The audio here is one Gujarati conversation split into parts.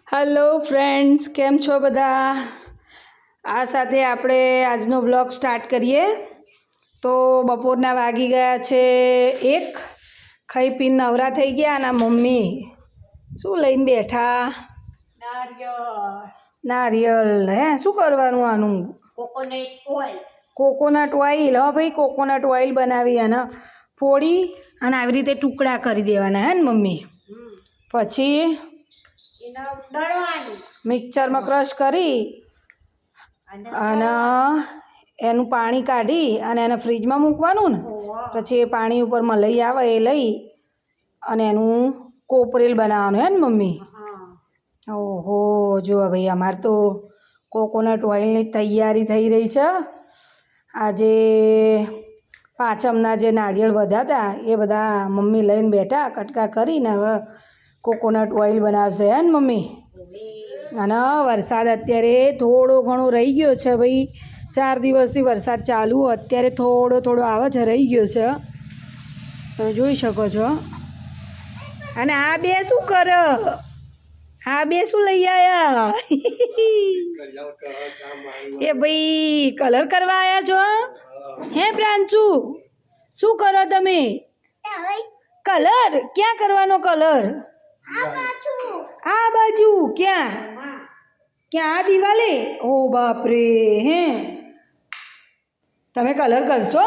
હેલો ફ્રેન્ડ્સ, કેમ છો બધા? આ સાથે આપણે આજનો વ્લોગ સ્ટાર્ટ કરીએ. તો બપોરના વાગી ગયા છે 1. ખાઈ પીને નવરા થઈ ગયા અને મમ્મી શું લઈને બેઠા? નારિયેળ. હે, શું કરવાનું આનું? Coconut oil. હા ભાઈ, કોકોનટ ઓઇલ બનાવી અને ફોડી અને આવી રીતે ટુકડા કરી દેવાના, હે ને મમ્મી? પછી મિક્સરમાં ક્રશ કરી અને એનું પાણી કાઢી અને એને ફ્રીજમાં મૂકવાનું ને. પછી એ પાણી ઉપર મલાઈ આવે એ લઈ અને એનું કોપરેલ બનાવવાનું, હે ને મમ્મી? ઓહો, જો ભાઈ અમારે તો કોકોનટ ઓઇલની તૈયારી થઈ રહી છે. આજે પાંચમના જે નાળિયેર વધ્યા હતા એ બધા મમ્મી લઈને બેઠા, કટકા કરીને હવે કોકોનટ ઓઇલ બનાવશે, હે ને મમ્મી? અને વરસાદ અત્યારે થોડો ઘણો રહી ગયો છે ભાઈ. 4 દિવસથી વરસાદ ચાલુ, અત્યારે થોડો થોડો આવે છે, રહી ગયો છે, તમે જોઈ શકો છો. અને આ બે શું કરે? આ બે શું લઈ આવ્યા? એ ભાઈ કલર કરવા આવ્યા છો? હે પ્રાંશુ, શું કરો તમે? કલર ક્યાં કરવાનો? કલર આ બાજુ. ક્યાં ક્યાં? આ દિવાલે? ઓ બાપરે. હે, તમે કલર કરશો?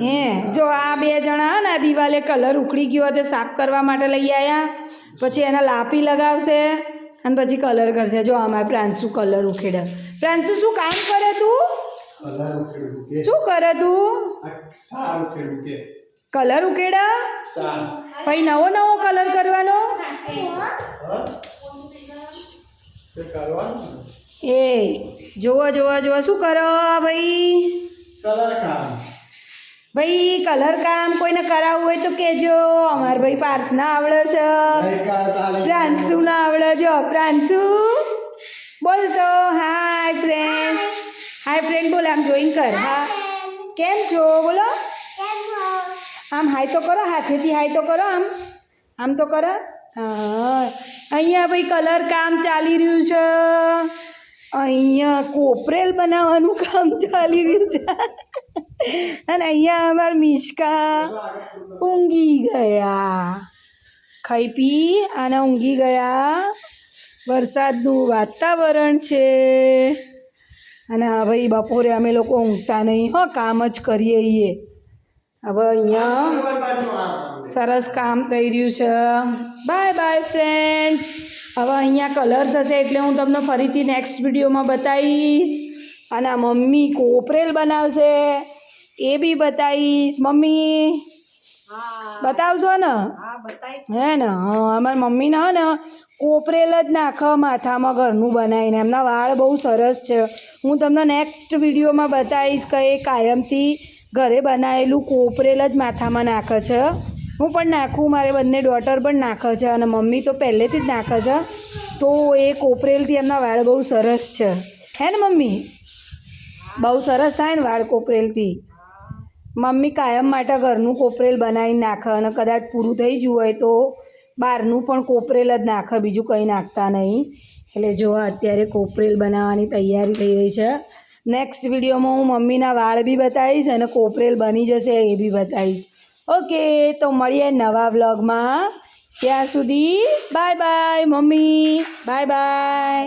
હે, જો આ બે જણા ને આ દિવાલે કલર ઉખડી ગયો તે સાફ કરવા માટે લઈ આવ્યા. પછી એના લાપી લગાવશે અને પછી કલર કરશે. જો અમારે પ્રાંશુ કલર ઉખેડે. પ્રાંશુ, શું કામ કરે તું? શું કરે તું? કલર ઉકેડા. પછી નવો નવો કલર કરવાનો. એ જોવા જોવા જોવા શું કરો ભાઈ? ભાઈ કલર કામ કોઈને કરાવવું હોય તો કહેજો. અમારે ભાઈ પાર્થના આવડે છે, પ્રાંશુ ના આવડે. જો પ્રાંશુ બોલ તો હાય ફ્રેન્ડ. હાય ફ્રેન્ડ બોલ, આમ જોઈન કર. હા, કેમ છો બોલો? આમ હાય તો કરો, હાથેથી હાય તો કરો. આમ આમ તો કરો. હા, અહીંયા ભાઈ કલર કામ ચાલી રહ્યું છે. અહીંયા કોપરેલ બનાવવાનું કામ ચાલી રહ્યું છે. અને અહીંયા અમારા મિશ્કા ઊંઘી ગયા. ખાઈ પી અને ઊંઘી ગયા. વરસાદનું વાતાવરણ છે. અને હા ભાઈ, બપોરે અમે લોકો ઊંઘતા નહીં, હો, કામ જ કરીએ છીએ. હવે અહીંયા સરસ કામ થઈ રહ્યું છે. Bye bye friends. હવે અહીંયા કલર થશે એટલે હું તમને ફરીથી નેક્સ્ટ વિડીયોમાં બતાવીશ. અને આ મમ્મી કોપરેલ બનાવશે એ બી બતાવીશ. મમ્મી બતાવશો ને? હે ને? હા, અમારી મમ્મીને હે ને કોપરેલ જ નાખે માથામાં ઘરનું બનાવીને. એમના વાળ બહુ સરસ છે. હું તમને નેક્સ્ટ વિડીયોમાં બતાવીશ કે એ કાયમથી ઘરે બનાવેલું કોપરેલ જ માથામાં નાખે છે. હું પણ નાખું, મારે બંને ડોટર પણ નાખે છે અને મમ્મી તો પહેલેથી જ નાખે છે. તો એ કોપરેલથી એમના વાળ બહુ સરસ છે, હે ને મમ્મી? બહુ સરસ થાય ને વાળ કોપરેલથી. મમ્મી કાયમ માટે ઘરનું કોપરેલ બનાવીને નાખે અને કદાચ પૂરું થઈ ગયું હોય તો બહારનું પણ કોપરેલ જ નાખે, બીજું કંઈ નાખતા નહીં. એટલે જો અત્યારે કોપરેલ બનાવવાની તૈયારી થઈ રહી છે. નેક્સ્ટ વિડીયોમાં હું મમ્મીના વાળ બી બતાવીશ અને કોપરેલ બની જશે એ બી બતાવીશ. ઓકે, તો મળીએ નવા વ્લોગમાં. ત્યાં સુધી bye bye mummy. Bye bye.